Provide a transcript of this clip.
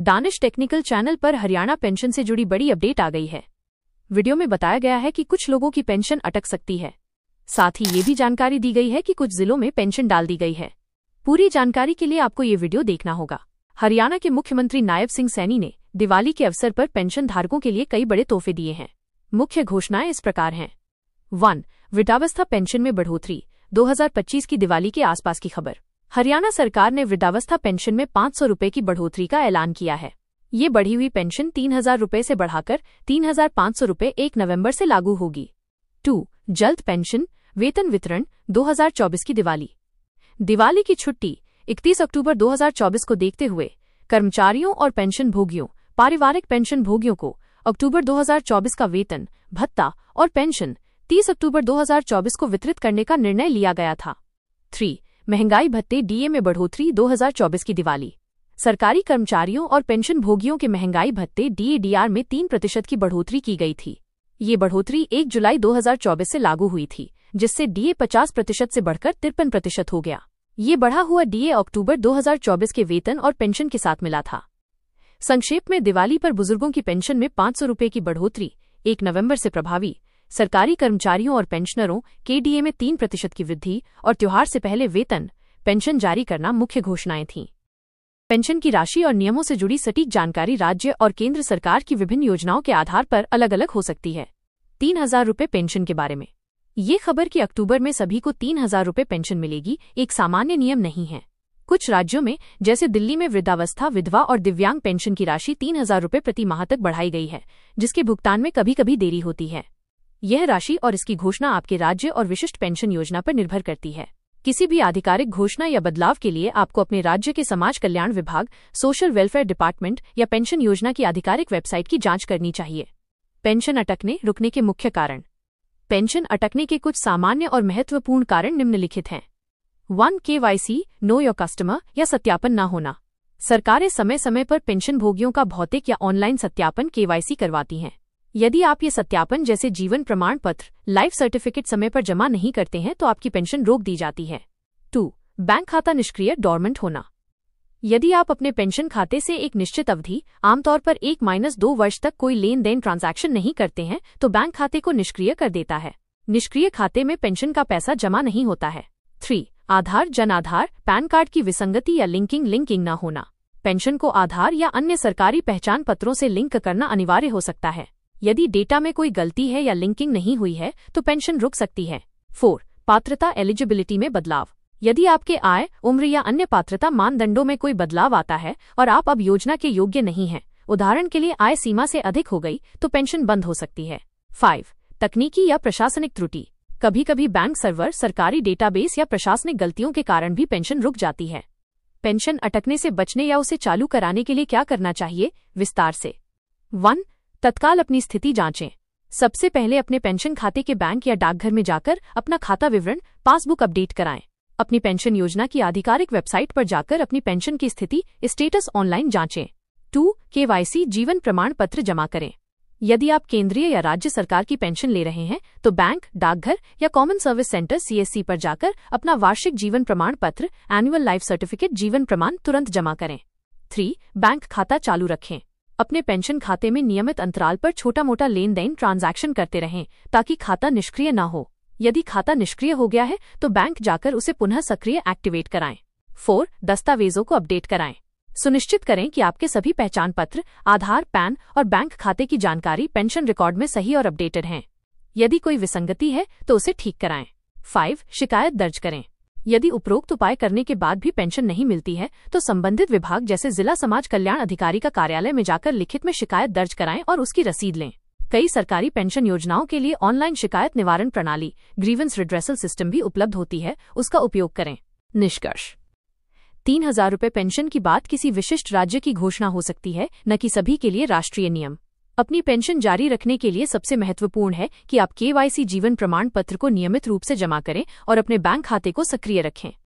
Danish technical channel पर Haryana pension से जुड़ी बड़ी अपडेट आ गई है। वीडियो में बताया गया है कि कुछ लोगों की पेंशन अटक सकती है। साथ ही ये भी जानकारी दी गई है कि कुछ जिलों में पेंशन डाल दी गई है। पूरी जानकारी के लिए आपको ये वीडियो देखना होगा। हरियाणा के मुख्यमंत्री नायब सिंह सैनी ने दिवाली के अवसर पर पेंशन धारकों के लिए कई बड़े तोहफे दिए हैं। मुख्य घोषणाएं इस प्रकार हैं। 1. वृद्धावस्था पेंशन में बढ़ोतरी। 2025 की दिवाली के आसपास की खबर। हरियाणा सरकार ने वृद्धावस्था पेंशन में 500 रुपये की बढ़ोतरी का ऐलान किया है। ये बढ़ी हुई पेंशन 3,000 रुपये से बढ़ाकर 3,500 रुपये 1 नवंबर से लागू होगी। 2. जल्द पेंशन वेतन वितरण। 2024 की दिवाली की छुट्टी 31 अक्टूबर 2024 को देखते हुए कर्मचारियों और पेंशन भोगियों, पारिवारिक पेंशन भोगियों को अक्टूबर 2024 का वेतन, भत्ता और पेंशन 30 अक्टूबर 2024 को वितरित करने का निर्णय लिया गया था। 3. महंगाई भत्ते डीए में बढ़ोतरी। 2024 की दिवाली। सरकारी कर्मचारियों और पेंशन भोगियों के महंगाई भत्ते डीए/डीआर में 3% की बढ़ोतरी की गई थी। ये बढ़ोतरी 1 जुलाई 2024 से लागू हुई थी, जिससे डीए 50% से बढ़कर 53% हो गया। ये बढ़ा हुआ डीए अक्टूबर 2024 के वेतन और पेंशन के साथ मिला था। संक्षेप में, दिवाली पर बुजुर्गों की पेंशन में 500 रुपये की बढ़ोतरी 1 नवंबर से प्रभावी। सरकारी कर्मचारियों और पेंशनरों के डीए में 3% की वृद्धि और त्योहार से पहले वेतन, पेंशन जारी करना मुख्य घोषणाएं थीं। पेंशन की राशि और नियमों से जुड़ी सटीक जानकारी राज्य और केंद्र सरकार की विभिन्न योजनाओं के आधार पर अलग अलग हो सकती है। 3,000 रुपये पेंशन के बारे में। ये खबर कि अक्टूबर में सभी को 3,000 रुपये पेंशन मिलेगी एक सामान्य नियम नहीं है। कुछ राज्यों में, जैसे दिल्ली में, वृद्धावस्था, विधवा और दिव्यांग पेंशन की राशि 3,000 रुपये प्रति माह तक बढ़ाई गई है, जिसके भुगतान में कभी कभी देरी होती है। यह राशि और इसकी घोषणा आपके राज्य और विशिष्ट पेंशन योजना पर निर्भर करती है। किसी भी आधिकारिक घोषणा या बदलाव के लिए आपको अपने राज्य के समाज कल्याण विभाग, सोशल वेलफेयर डिपार्टमेंट या पेंशन योजना की आधिकारिक वेबसाइट की जांच करनी चाहिए। पेंशन अटकने रुकने के मुख्य कारण। पेंशन अटकने के कुछ सामान्य और महत्वपूर्ण कारण निम्नलिखित हैं। 1. केवाईसी नो योर कस्टमर या सत्यापन न होना। सरकारें समय समय पर पेंशन भोगियों का भौतिक या ऑनलाइन सत्यापन केवाईसी करवाती हैं। यदि आप ये सत्यापन जैसे जीवन प्रमाण पत्र, लाइफ सर्टिफिकेट समय पर जमा नहीं करते हैं तो आपकी पेंशन रोक दी जाती है। 2. बैंक खाता निष्क्रिय डोरमेंट होना। यदि आप अपने पेंशन खाते से एक निश्चित अवधि, आमतौर पर 1-2 वर्ष तक कोई लेन देन ट्रांजैक्शन नहीं करते हैं तो बैंक खाते को निष्क्रिय कर देता है। निष्क्रिय खाते में पेंशन का पैसा जमा नहीं होता है। 3. आधार, जन आधार, पैन कार्ड की विसंगति या लिंकिंग न होना। पेंशन को आधार या अन्य सरकारी पहचान पत्रों से लिंक करना अनिवार्य हो सकता है। यदि डेटा में कोई गलती है या लिंकिंग नहीं हुई है तो पेंशन रुक सकती है। 4. पात्रता एलिजिबिलिटी में बदलाव। यदि आपके आय, उम्र या अन्य पात्रता मानदंडों में कोई बदलाव आता है और आप अब योजना के योग्य नहीं हैं, उदाहरण के लिए आय सीमा से अधिक हो गई, तो पेंशन बंद हो सकती है। 5. तकनीकी या प्रशासनिक त्रुटि। कभी कभी बैंक सर्वर, सरकारी डेटाबेस या प्रशासनिक गलतियों के कारण भी पेंशन रुक जाती है। पेंशन अटकने से बचने या उसे चालू कराने के लिए क्या करना चाहिए, विस्तार से। 1. तत्काल अपनी स्थिति जांचें। सबसे पहले अपने पेंशन खाते के बैंक या डाकघर में जाकर अपना खाता विवरण, पासबुक अपडेट कराएं। अपनी पेंशन योजना की आधिकारिक वेबसाइट पर जाकर अपनी पेंशन की स्थिति, स्टेटस ऑनलाइन जांचें। 2. केवाईसी जीवन प्रमाण पत्र जमा करें। यदि आप केंद्रीय या राज्य सरकार की पेंशन ले रहे हैं तो बैंक, डाकघर या कॉमन सर्विस सेंटर CSC पर जाकर अपना वार्षिक जीवन प्रमाण पत्र, एनुअल लाइफ सर्टिफिकेट जीवन प्रमाण तुरंत जमा करें। 3. बैंक खाता चालू रखें। अपने पेंशन खाते में नियमित अंतराल पर छोटा मोटा लेन देन ट्रांजैक्शन करते रहें ताकि खाता निष्क्रिय न हो। यदि खाता निष्क्रिय हो गया है तो बैंक जाकर उसे पुनः सक्रिय एक्टिवेट कराएं। 4. दस्तावेजों को अपडेट कराएं। सुनिश्चित करें कि आपके सभी पहचान पत्र, आधार, पैन और बैंक खाते की जानकारी पेंशन रिकॉर्ड में सही और अपडेटेड हैं। यदि कोई विसंगति है तो उसे ठीक कराएं। 5. शिकायत दर्ज करें। यदि उपरोक्त उपाय करने के बाद भी पेंशन नहीं मिलती है तो संबंधित विभाग जैसे जिला समाज कल्याण अधिकारी का कार्यालय में जाकर लिखित में शिकायत दर्ज कराएं और उसकी रसीद लें। कई सरकारी पेंशन योजनाओं के लिए ऑनलाइन शिकायत निवारण प्रणाली, ग्रीवेंस रिड्रेसल सिस्टम भी उपलब्ध होती है, उसका उपयोग करें। निष्कर्ष। 3,000 रुपये पेंशन की बात किसी विशिष्ट राज्य की घोषणा हो सकती है, न कि सभी के लिए राष्ट्रीय नियम। अपनी पेंशन जारी रखने के लिए सबसे महत्वपूर्ण है कि आप केवाईसी जीवन प्रमाण पत्र को नियमित रूप से जमा करें और अपने बैंक खाते को सक्रिय रखें।